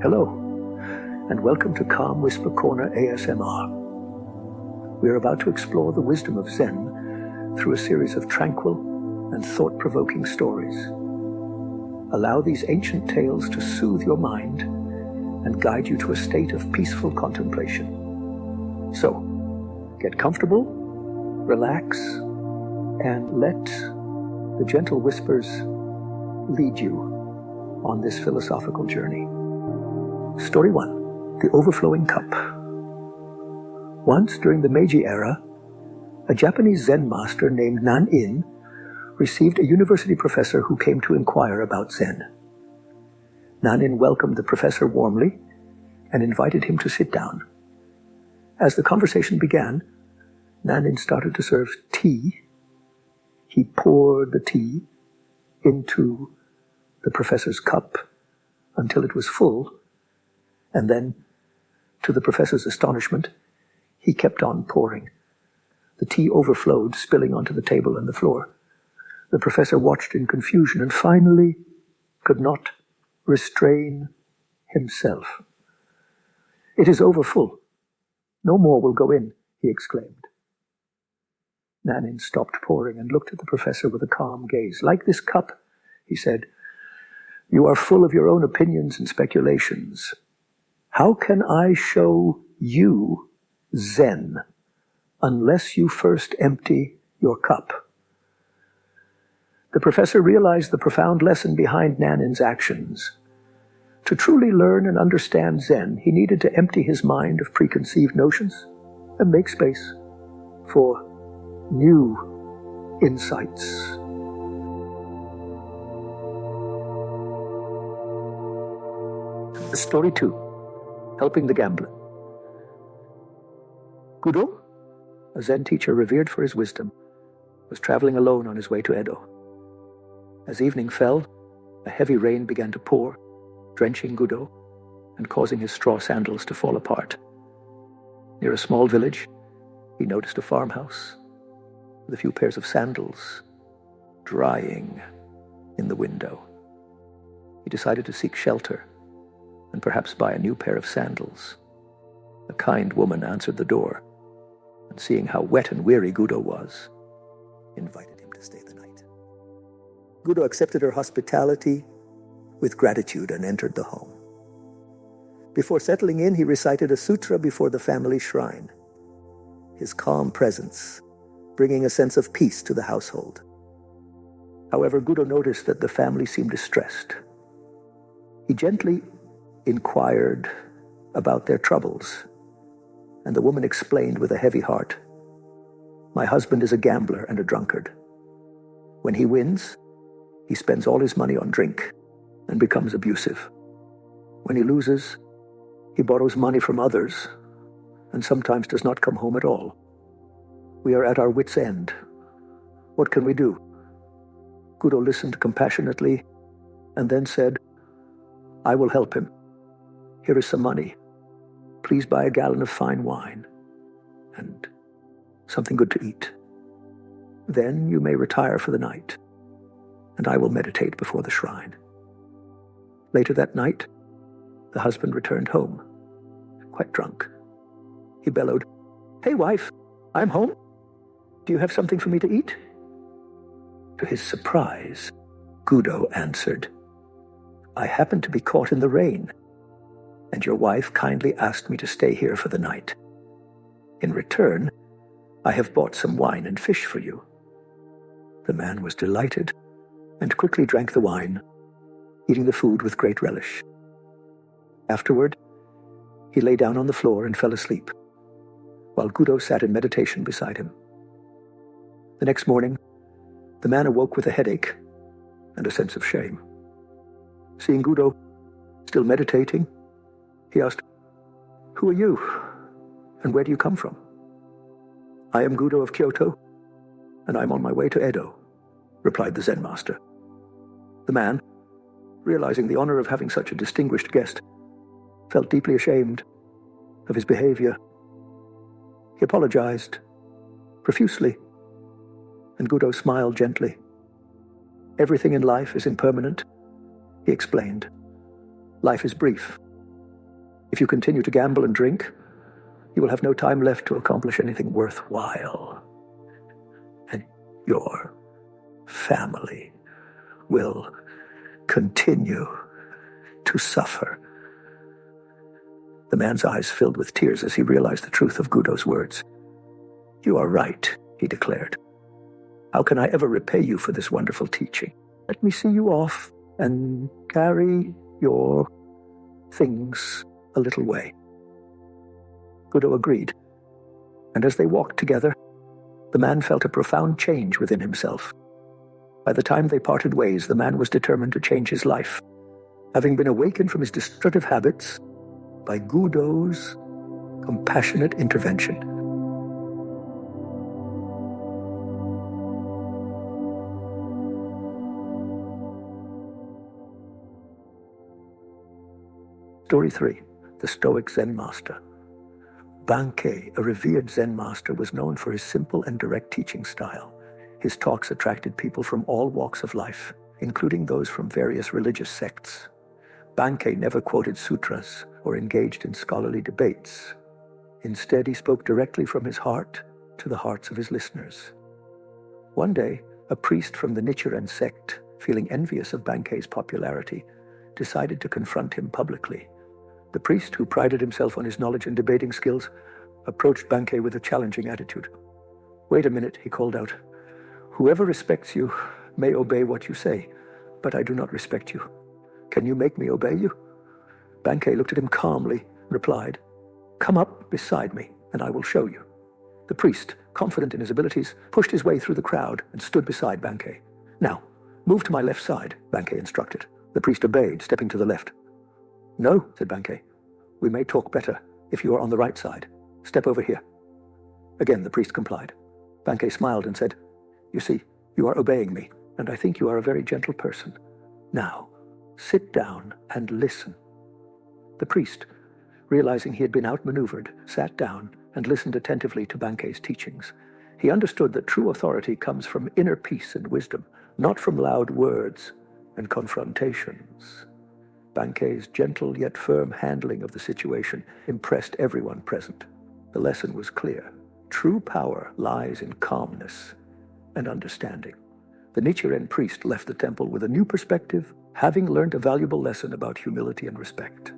Hello, and welcome to Calm Whisper Corner ASMR. We are about to explore the wisdom of Zen through a series of tranquil and thought-provoking stories. Allow these ancient tales to soothe your mind and guide you to a state of peaceful contemplation. So, get comfortable, relax, and let the gentle whispers lead you on this philosophical journey. Story 1, The Overflowing Cup. Once, during the Meiji era, a Japanese Zen master named Nan-in received a university professor who came to inquire about Zen. Nan-in welcomed the professor warmly and invited him to sit down. As the conversation began, Nan-in started to serve tea. He poured the tea into the professor's cup until it was full, and then, to the professor's astonishment, he kept on pouring. The tea overflowed, spilling onto the table and the floor. The professor watched in confusion and finally could not restrain himself. "It is overfull. No more will go in," he exclaimed. Nan-in stopped pouring and looked at the professor with a calm gaze. "Like this cup," he said, "you are full of your own opinions and speculations. How can I show you Zen unless you first empty your cup?" The professor realized the profound lesson behind Nan-in's actions. To truly learn and understand Zen, he needed to empty his mind of preconceived notions and make space for new insights. Story 2, Helping the Gambler. Gudo, a Zen teacher revered for his wisdom, was traveling alone on his way to Edo. As evening fell, a heavy rain began to pour, drenching Gudo and causing his straw sandals to fall apart. Near a small village, he noticed a farmhouse with a few pairs of sandals drying in the window. He decided to seek shelter and perhaps buy a new pair of sandals. A kind woman answered the door, and seeing how wet and weary Gudo was, invited him to stay the night. Gudo accepted her hospitality with gratitude and entered the home. Before settling in, he recited a sutra before the family shrine, his calm presence bringing a sense of peace to the household. However, Gudo noticed that the family seemed distressed. He gently inquired about their troubles, and the woman explained with a heavy heart, "My husband is a gambler and a drunkard. When he wins, he spends all his money on drink and becomes abusive. When he loses, he borrows money from others and sometimes does not come home at all. We are at our wits' end. What can we do?" Gudo listened compassionately and then said, "I will help him. Here is some money. Please buy a gallon of fine wine and something good to eat. Then you may retire for the night, and I will meditate before the shrine." Later that night, the husband returned home, quite drunk. He bellowed, "Hey, wife, I'm home. Do you have something for me to eat?" To his surprise, Gudo answered, "I happened to be caught in the rain, and your wife kindly asked me to stay here for the night. In return, I have bought some wine and fish for you." The man was delighted and quickly drank the wine, eating the food with great relish. Afterward, he lay down on the floor and fell asleep, while Gudo sat in meditation beside him. The next morning, the man awoke with a headache and a sense of shame. Seeing Gudo still meditating, he asked, "Who are you, and where do you come from?" "I am Gudo of Kyoto, and I am on my way to Edo," replied the Zen master. The man, realizing the honor of having such a distinguished guest, felt deeply ashamed of his behavior. He apologized profusely, and Gudo smiled gently. "Everything in life is impermanent," he explained. "Life is brief, If you continue to gamble and drink, you will have no time left to accomplish anything worthwhile. And your family will continue to suffer. The man's eyes filled with tears as he realized the truth of Gudo's words. "You are right," he declared. "How can I ever repay you for this wonderful teaching? Let me see you off and carry your things a little way." Gudo agreed, and as they walked together, the man felt a profound change within himself. By the time they parted ways, the man was determined to change his life, having been awakened from his destructive habits by Gudo's compassionate intervention. Story 3. The Stoic Zen Master. Bankei, a revered Zen master, was known for his simple and direct teaching style. His talks attracted people from all walks of life, including those from various religious sects. Bankei never quoted sutras or engaged in scholarly debates. Instead, he spoke directly from his heart to the hearts of his listeners. One day, a priest from the Nichiren sect, feeling envious of Bankei's popularity, decided to confront him publicly. The priest, who prided himself on his knowledge and debating skills, approached Bankei with a challenging attitude. "Wait a minute," he called out. "Whoever respects you may obey what you say, but I do not respect you. Can you make me obey you?" Bankei looked at him calmly, replied, "Come up beside me, and I will show you." The priest, confident in his abilities, pushed his way through the crowd and stood beside Bankei. "Now, move to my left side," Bankei instructed. The priest obeyed, stepping to the left. "No," said Bankei. "We may talk better if you are on the right side. Step over here." Again, the priest complied. Bankei smiled and said, "You see, you are obeying me, and I think you are a very gentle person. Now, sit down and listen." The priest, realizing he had been outmaneuvered, sat down and listened attentively to Bankei's teachings. He understood that true authority comes from inner peace and wisdom, not from loud words and confrontations. Bankei's gentle yet firm handling of the situation impressed everyone present. The lesson was clear. True power lies in calmness and understanding. The Nichiren priest left the temple with a new perspective, having learned a valuable lesson about humility and respect.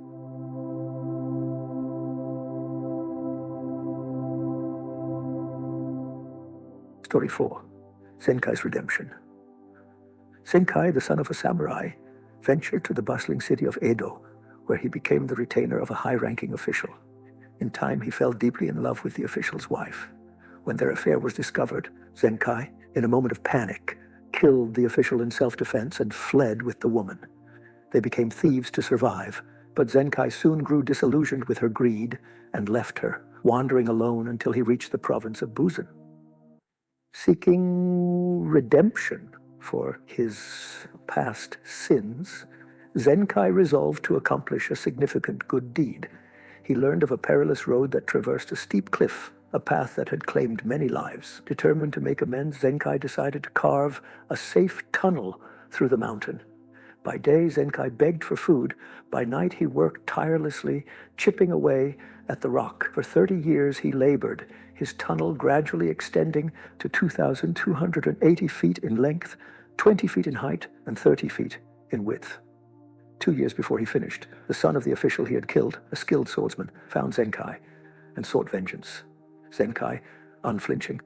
Story 4. Zenkais Redemption. Zenkai, the son of a samurai, ventured to the bustling city of Edo, where he became the retainer of a high-ranking official. In time, he fell deeply in love with the official's wife. When their affair was discovered, Zenkai, in a moment of panic, killed the official in self-defense and fled with the woman. They became thieves to survive, but Zenkai soon grew disillusioned with her greed and left her, wandering alone until he reached the province of Busan. Seeking redemption for his past sins, Zenkai resolved to accomplish a significant good deed. He learned of a perilous road that traversed a steep cliff, a path that had claimed many lives. Determined to make amends, Zenkai decided to carve a safe tunnel through the mountain. By day, Zenkai begged for food. By night, he worked tirelessly, chipping away at the rock. For 30 years, he labored, his tunnel gradually extending to 2,280 feet in length, 20 feet in height, and 30 feet in width. 2 years before he finished, the son of the official he had killed, a skilled swordsman, found Zenkai and sought vengeance. Zenkai, unflinching,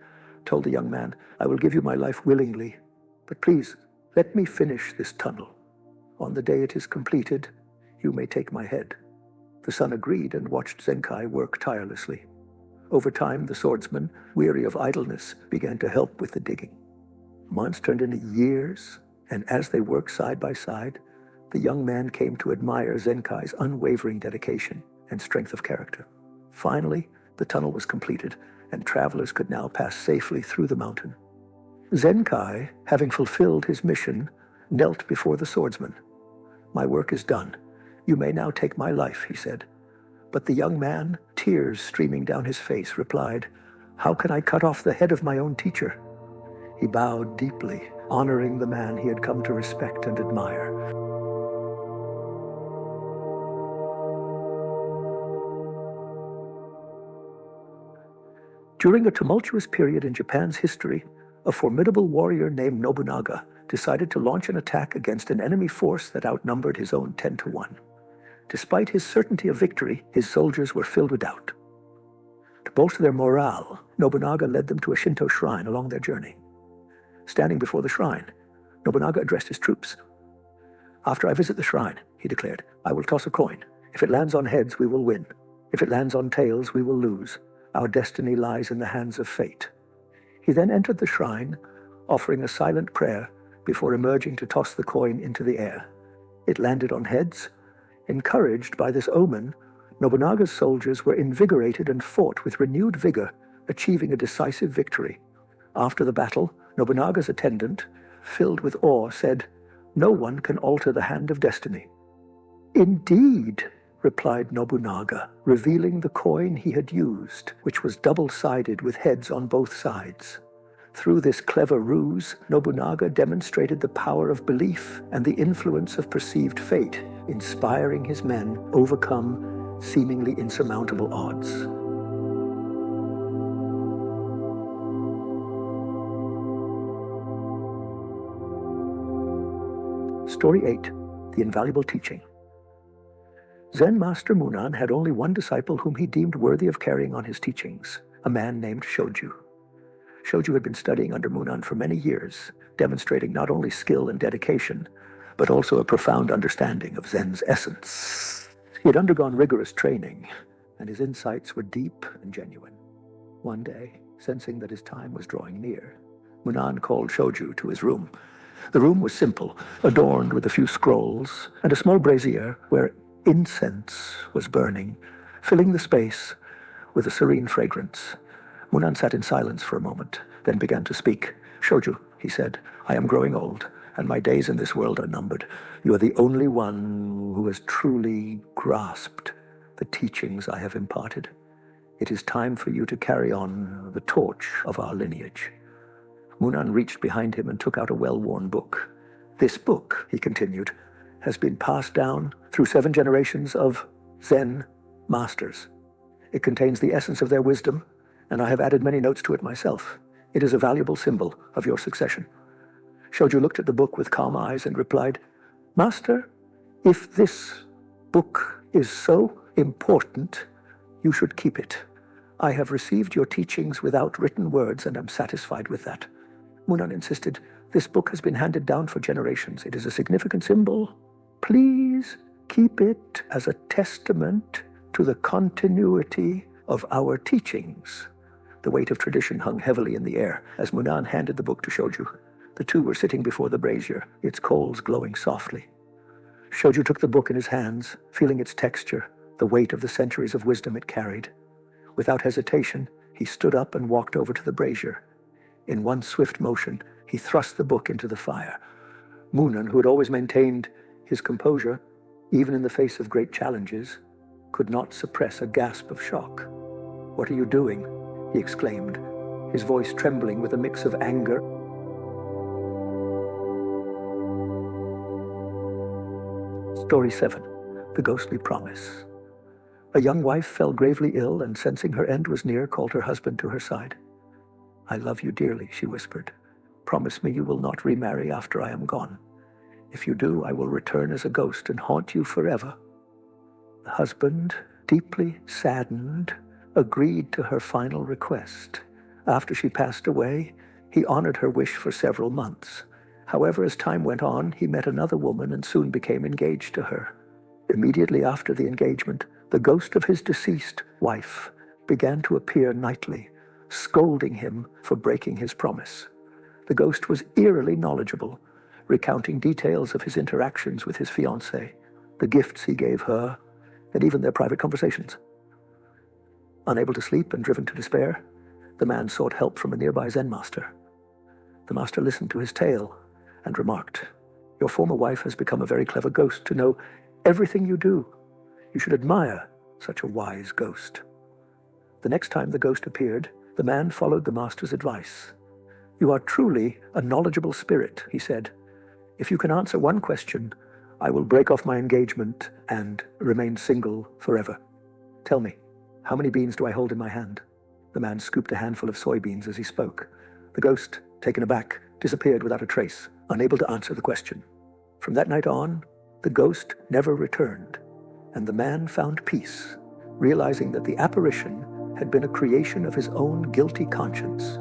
told the young man, "I will give you my life willingly, but please, let me finish this tunnel. On the day it is completed, you may take my head." The son agreed and watched Zenkai work tirelessly. Over time, the swordsman, weary of idleness, began to help with the digging. Months turned into years, and as they worked side by side, the young man came to admire Zenkai's unwavering dedication and strength of character. Finally, the tunnel was completed, and travelers could now pass safely through the mountain. Zenkai, having fulfilled his mission, knelt before the swordsman. "My work is done. You may now take my life," he said. But the young man, tears streaming down his face, replied, "How can I cut off the head of my own teacher?" He bowed deeply, honoring the man he had come to respect and admire. During a tumultuous period in Japan's history, a formidable warrior named Nobunaga decided to launch an attack against an enemy force that outnumbered his own 10-1. Despite his certainty of victory, his soldiers were filled with doubt. To bolster their morale, Nobunaga led them to a Shinto shrine along their journey. Standing before the shrine, Nobunaga addressed his troops. "After I visit the shrine," he declared, "I will toss a coin. If it lands on heads, we will win. If it lands on tails, we will lose. Our destiny lies in the hands of fate." He then entered the shrine, offering a silent prayer before emerging to toss the coin into the air. It landed on heads. Encouraged by this omen, Nobunaga's soldiers were invigorated and fought with renewed vigor, achieving a decisive victory. After the battle, Nobunaga's attendant, filled with awe, said, "No one can alter the hand of destiny." "Indeed," replied Nobunaga, revealing the coin he had used, which was double-sided with heads on both sides. Through this clever ruse, Nobunaga demonstrated the power of belief and the influence of perceived fate, inspiring his men overcome seemingly insurmountable odds. Story 8. The Invaluable Teaching. Zen Master Munan had only one disciple whom he deemed worthy of carrying on his teachings, a man named Shoju. Shoju had been studying under Munan for many years, demonstrating not only skill and dedication, but also a profound understanding of Zen's essence. He had undergone rigorous training, and his insights were deep and genuine. One day, sensing that his time was drawing near, Munan called Shoju to his room. The room was simple, adorned with a few scrolls and a small brazier where incense was burning, filling the space with a serene fragrance. Munan sat in silence for a moment, then began to speak. "Shoju," he said, "I am growing old, and my days in this world are numbered. You are the only one who has truly grasped the teachings I have imparted. It is time for you to carry on the torch of our lineage." Munan reached behind him and took out a well-worn book. "This book," he continued, "has been passed down through 7 generations of Zen Masters. It contains the essence of their wisdom, and I have added many notes to it myself. It is a valuable symbol of your succession." Shoju looked at the book with calm eyes and replied, "Master, if this book is so important, you should keep it. I have received your teachings without written words and am satisfied with that." Munan insisted, "This book has been handed down for generations. It is a significant symbol. Please keep it as a testament to the continuity of our teachings." The weight of tradition hung heavily in the air as Munan handed the book to Shoju. The two were sitting before the brazier, its coals glowing softly. Shoju took the book in his hands, feeling its texture, the weight of the centuries of wisdom it carried. Without hesitation, he stood up and walked over to the brazier. In one swift motion, he thrust the book into the fire. Munan, who had always maintained his composure, even in the face of great challenges, could not suppress a gasp of shock. "What are you doing?" he exclaimed, his voice trembling with a mix of anger. Story 7. The Ghostly Promise. A young wife fell gravely ill and, sensing her end was near, called her husband to her side. "I love you dearly," she whispered. "Promise me you will not remarry after I am gone. If you do, I will return as a ghost and haunt you forever." The husband, deeply saddened, agreed to her final request. After she passed away, he honored her wish for several months. However, as time went on, he met another woman and soon became engaged to her. Immediately after the engagement, the ghost of his deceased wife began to appear nightly, scolding him for breaking his promise. The ghost was eerily knowledgeable, recounting details of his interactions with his fiancée, the gifts he gave her, and even their private conversations. Unable to sleep and driven to despair, the man sought help from a nearby Zen master. The master listened to his tale and remarked, "Your former wife has become a very clever ghost to know everything you do. You should admire such a wise ghost." The next time the ghost appeared, the man followed the master's advice. "You are truly a knowledgeable spirit," he said. "If you can answer one question, I will break off my engagement and remain single forever. Tell me, how many beans do I hold in my hand?" The man scooped a handful of soybeans as he spoke. The ghost, taken aback, disappeared without a trace, unable to answer the question. From that night on, the ghost never returned, and the man found peace, realizing that the apparition had been a creation of his own guilty conscience.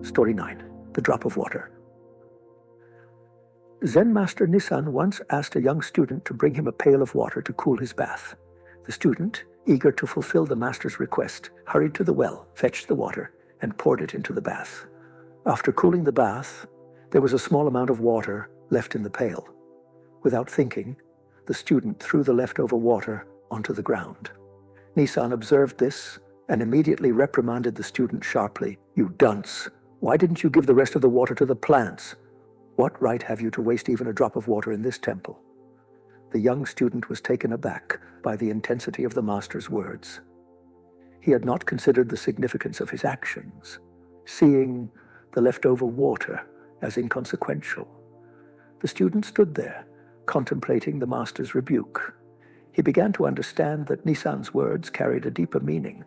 Story 9. The Drop of Water. Zen Master Nissan once asked a young student to bring him a pail of water to cool his bath. The student, eager to fulfill the master's request, hurried to the well, fetched the water, and poured it into the bath. After cooling the bath, there was a small amount of water left in the pail. Without thinking, the student threw the leftover water onto the ground. Nissan observed this and immediately reprimanded the student sharply. "You dunce! Why didn't you give the rest of the water to the plants? What right have you to waste even a drop of water in this temple?" The young student was taken aback by the intensity of the master's words. He had not considered the significance of his actions, seeing the leftover water as inconsequential. The student stood there, contemplating the master's rebuke. He began to understand that Nissan's words carried a deeper meaning.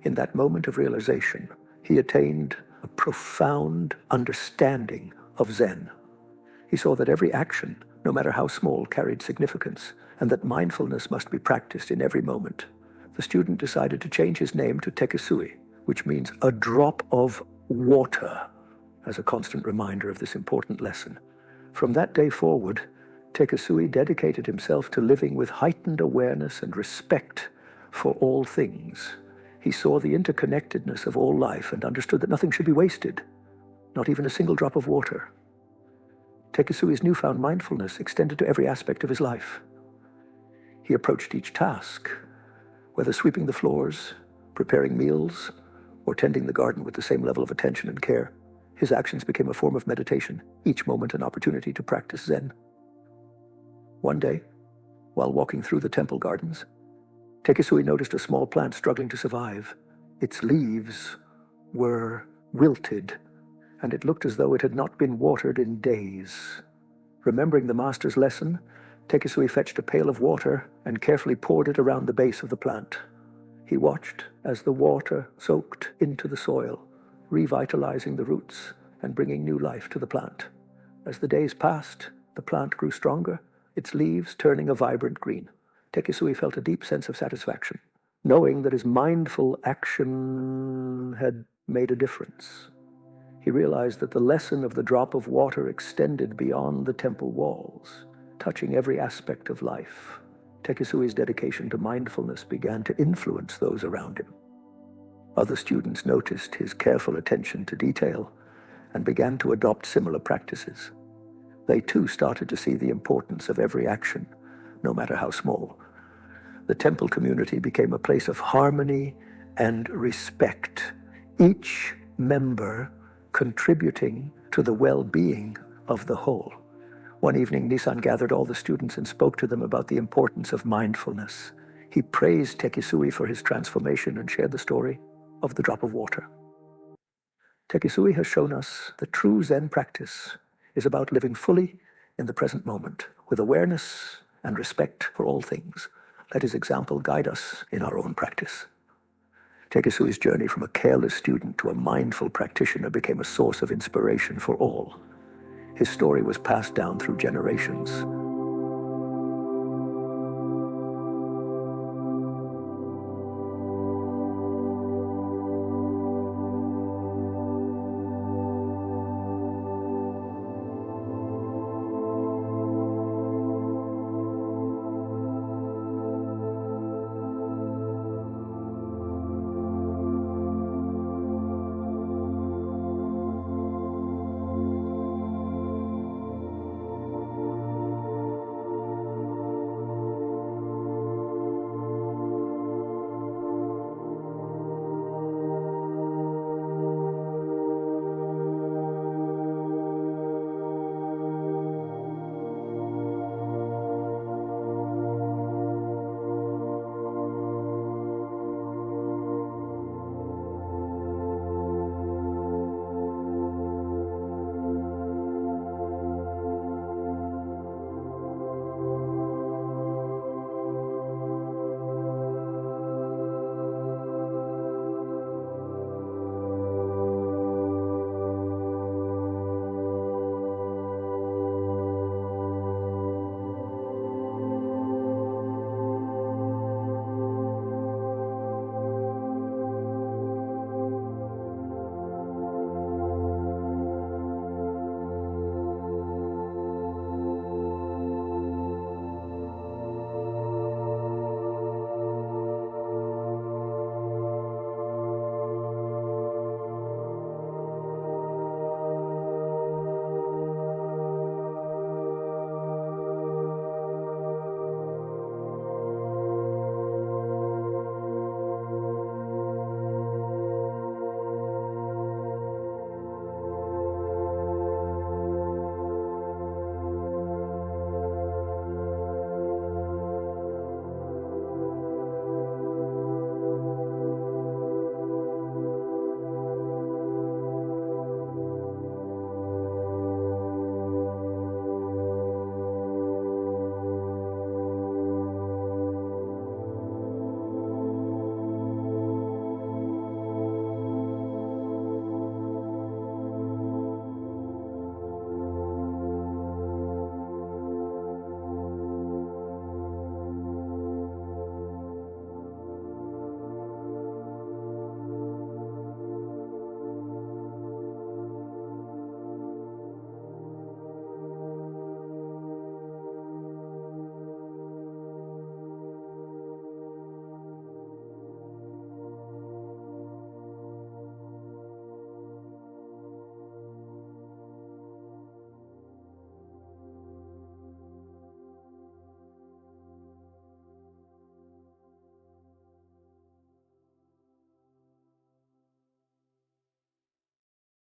In that moment of realization, he attained a profound understanding of Zen. He saw that every action, no matter how small, carried significance, and that mindfulness must be practiced in every moment. The student decided to change his name to Tekisui, which means a drop of water, as a constant reminder of this important lesson. From that day forward, Tekisui dedicated himself to living with heightened awareness and respect for all things. He saw the interconnectedness of all life and understood that nothing should be wasted, not even a single drop of water. Tekisui's newfound mindfulness extended to every aspect of his life. He approached each task, whether sweeping the floors, preparing meals, or tending the garden with the same level of attention and care. His actions became a form of meditation, each moment an opportunity to practice Zen. One day, while walking through the temple gardens, Tekisui noticed a small plant struggling to survive. Its leaves were wilted, and it looked as though it had not been watered in days. Remembering the master's lesson, Tekisui fetched a pail of water and carefully poured it around the base of the plant. He watched as the water soaked into the soil, revitalizing the roots and bringing new life to the plant. As the days passed, the plant grew stronger, its leaves turning a vibrant green. Tekisui felt a deep sense of satisfaction, knowing that his mindful action had made a difference. He realized that the lesson of the drop of water extended beyond the temple walls, touching every aspect of life. Tekisui's dedication to mindfulness began to influence those around him. Other students noticed his careful attention to detail and began to adopt similar practices. They too started to see the importance of every action, no matter how small. The temple community became a place of harmony and respect, each member contributing to the well-being of the whole. One evening, Nissan gathered all the students and spoke to them about the importance of mindfulness. He praised Tekisui for his transformation and shared the story of the drop of water. Tekisui has shown us that true Zen practice is about living fully in the present moment, with awareness and respect for all things. Let his example guide us in our own practice. Tekisui's journey from a careless student to a mindful practitioner became a source of inspiration for all. His story was passed down through generations,